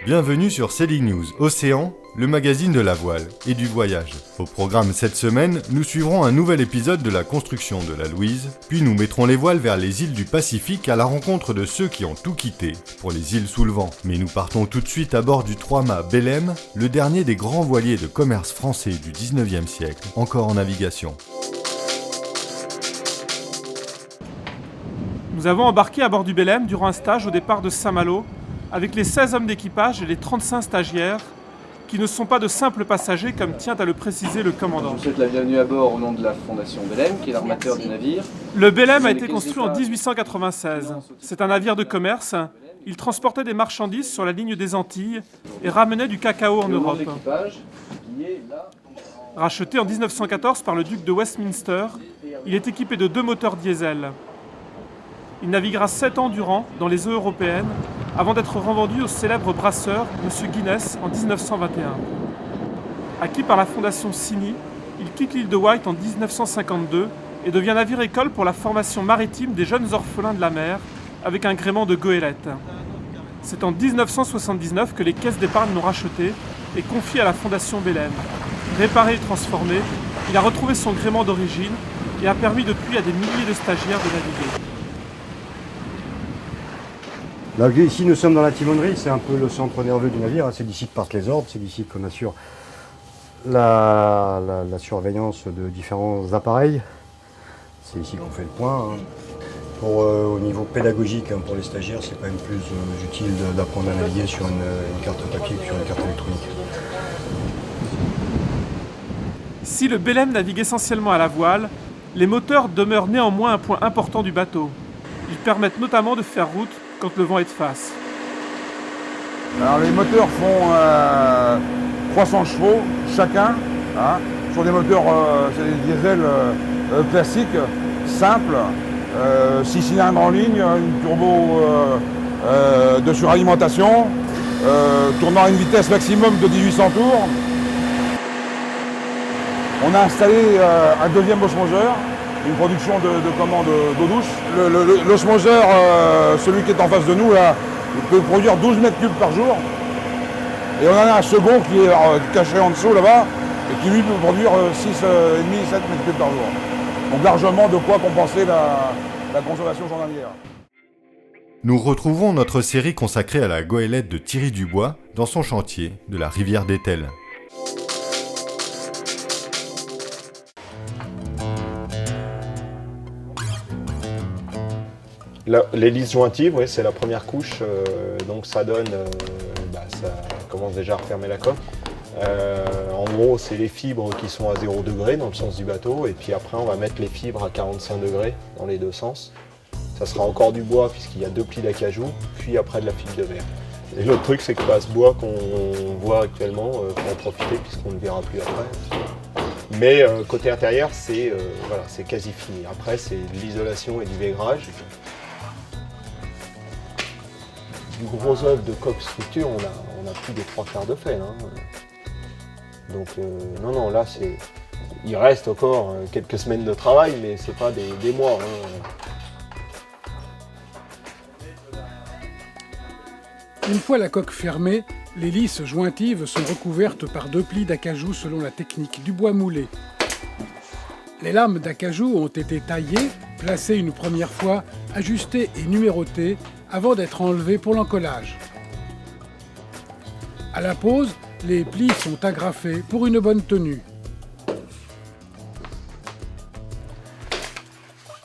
Bienvenue sur Sailing News Océan, le magazine de la voile et du voyage. Au programme cette semaine, nous suivrons un nouvel épisode de la construction de la Louise, puis nous mettrons les voiles vers les îles du Pacifique à la rencontre de ceux qui ont tout quitté pour les îles sous le vent. Mais nous partons tout de suite à bord du 3-mât Belém, le dernier des grands voiliers de commerce français du 19e siècle, encore en navigation. Nous avons embarqué à bord du Belém durant un stage au départ de Saint-Malo, avec les 16 hommes d'équipage et les 35 stagiaires, qui ne sont pas de simples passagers comme tient à le préciser le commandant. Je vous souhaite la bienvenue à bord au nom de la Fondation Belém, qui est l'armateur du navire. Le Belém a été construit en 1896. C'est un navire de commerce. Il transportait des marchandises sur la ligne des Antilles et ramenait du cacao en Europe. Racheté en 1914 par le duc de Westminster, il est équipé de 2 moteurs diesel. Il naviguera 7 ans durant dans les eaux européennes avant d'être revendu au célèbre brasseur M. Guinness en 1921. Acquis par la fondation Cini, il quitte l'île de Wight en 1952 et devient navire-école pour la formation maritime des jeunes orphelins de la mer avec un gréement de goélette. C'est en 1979 que les caisses d'épargne l'ont racheté et confié à la fondation Belém. Réparé et transformé, il a retrouvé son gréement d'origine et a permis depuis à des milliers de stagiaires de naviguer. Là, ici, nous sommes dans la timonerie, c'est un peu le centre nerveux du navire. C'est d'ici que partent les ordres, c'est d'ici qu'on assure la surveillance de différents appareils. C'est ici qu'on fait le point. Au niveau pédagogique, pour les stagiaires, c'est quand même plus utile d'apprendre à naviguer sur une carte papier que sur une carte électronique. Si le Belém navigue essentiellement à la voile, les moteurs demeurent néanmoins un point important du bateau. Ils permettent notamment de faire route quand le vent est de face. Alors les moteurs font 300 chevaux chacun, sur des moteurs, c'est des diesels classiques, simples, 6 cylindres en ligne, une turbo de suralimentation, tournant à une vitesse maximum de 1800 tours. On a installé un deuxième osmoseur, une production de commande d'eau douce. L'osmoseur, celui qui est en face de nous, là, il peut produire 12 mètres cubes par jour. Et on en a un second qui est caché en dessous là-bas, et qui lui peut produire 6,5-7 mètres cubes par jour. Donc largement de quoi compenser la consommation journalière. Nous retrouvons notre série consacrée à la goélette de Thierry Dubois dans son chantier de la rivière d'Etel. L'hélice jointive, oui, c'est la première couche, donc ça donne, ça commence déjà à refermer la coque. En gros, c'est les fibres qui sont à 0 degré dans le sens du bateau, et puis après on va mettre les fibres à 45 degrés dans les deux sens. Ça sera encore du bois puisqu'il y a 2 plis d'acajou, puis après de la fibre de verre. Et l'autre truc, c'est que ce bois qu'on voit actuellement, faut en profiter puisqu'on ne le verra plus après. Mais côté intérieur, c'est quasi fini. Après, c'est de l'isolation et du vaigrage. Du gros œuvre de coque structure, on a plus des 3/4 de fait. Donc non, là il reste encore quelques semaines de travail, mais c'est pas des mois. Une fois la coque fermée, les lisses jointives sont recouvertes par 2 plis d'acajou selon la technique du bois moulé. Les lames d'acajou ont été taillées, placées une première fois, ajustées et numérotées avant d'être enlevées pour l'encollage. À la pose, les plis sont agrafés pour une bonne tenue.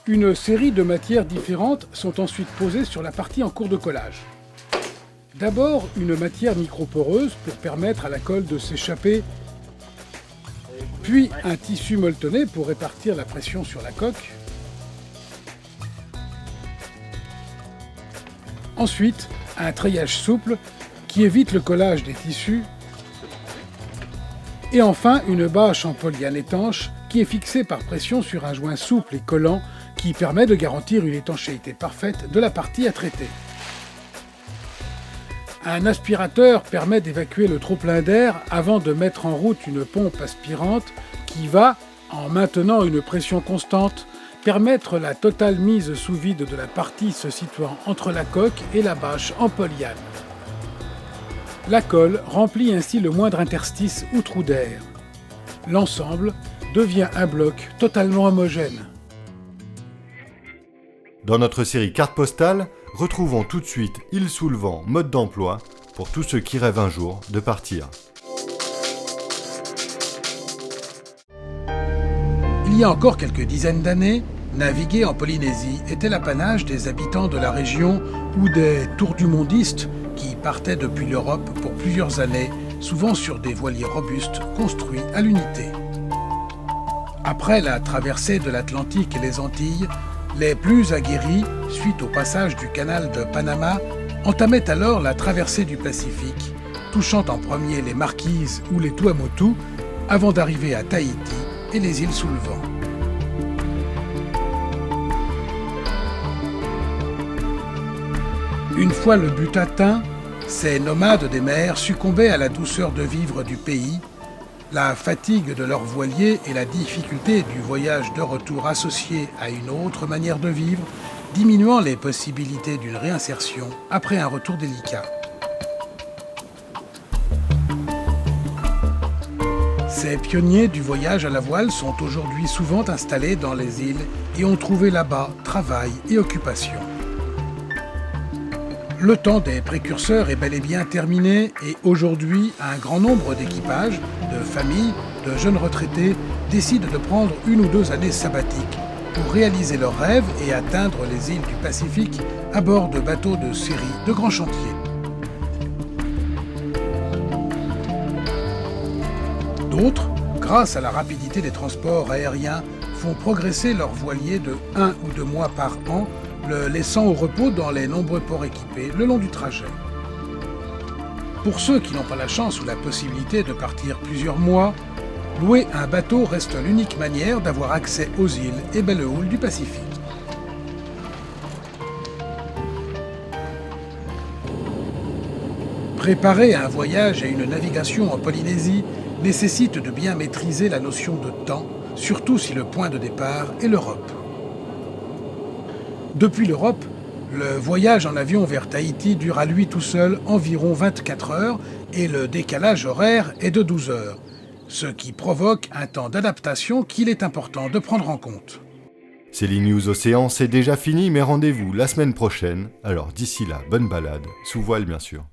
Une série de matières différentes sont ensuite posées sur la partie en cours de collage. D'abord, une matière microporeuse pour permettre à la colle de s'échapper, puis un tissu molletonné pour répartir la pression sur la coque. Ensuite, un treillage souple qui évite le collage des tissus. Et enfin, une bâche en polyane étanche qui est fixée par pression sur un joint souple et collant qui permet de garantir une étanchéité parfaite de la partie à traiter. Un aspirateur permet d'évacuer le trop-plein d'air avant de mettre en route une pompe aspirante qui va, en maintenant une pression constante, permettre la totale mise sous vide de la partie se situant entre la coque et la bâche en polyane. La colle remplit ainsi le moindre interstice ou trou d'air. L'ensemble devient un bloc totalement homogène. Dans notre série Carte postale, retrouvons tout de suite Île sous le vent, mode d'emploi, pour tous ceux qui rêvent un jour de partir. Il y a encore quelques dizaines d'années, naviguer en Polynésie était l'apanage des habitants de la région ou des tours-du-mondistes qui partaient depuis l'Europe pour plusieurs années, souvent sur des voiliers robustes construits à l'unité. Après la traversée de l'Atlantique et les Antilles, les plus aguerris, suite au passage du canal de Panama, entamaient alors la traversée du Pacifique, touchant en premier les Marquises ou les Tuamotu, avant d'arriver à Tahiti et les îles sous le vent. Une fois le but atteint, ces nomades des mers succombaient à la douceur de vivre du pays, la fatigue de leurs voiliers et la difficulté du voyage de retour associée à une autre manière de vivre, diminuant les possibilités d'une réinsertion après un retour délicat. Ces pionniers du voyage à la voile sont aujourd'hui souvent installés dans les îles et ont trouvé là-bas travail et occupation. Le temps des précurseurs est bel et bien terminé et aujourd'hui, un grand nombre d'équipages, de familles, de jeunes retraités décident de prendre 1 ou 2 années sabbatiques pour réaliser leurs rêves et atteindre les îles du Pacifique à bord de bateaux de série de grands chantiers. D'autres, grâce à la rapidité des transports aériens, font progresser leurs voiliers de 1 ou 2 mois par an, le laissant au repos dans les nombreux ports équipés le long du trajet. Pour ceux qui n'ont pas la chance ou la possibilité de partir plusieurs mois, louer un bateau reste l'unique manière d'avoir accès aux îles et belles houles du Pacifique. Préparer un voyage et une navigation en Polynésie nécessite de bien maîtriser la notion de temps, surtout si le point de départ est l'Europe. Depuis l'Europe, le voyage en avion vers Tahiti dure à lui tout seul environ 24 heures et le décalage horaire est de 12 heures, ce qui provoque un temps d'adaptation qu'il est important de prendre en compte. Céline News Océan, c'est déjà fini, mais rendez-vous la semaine prochaine. Alors d'ici là, bonne balade, sous voile bien sûr.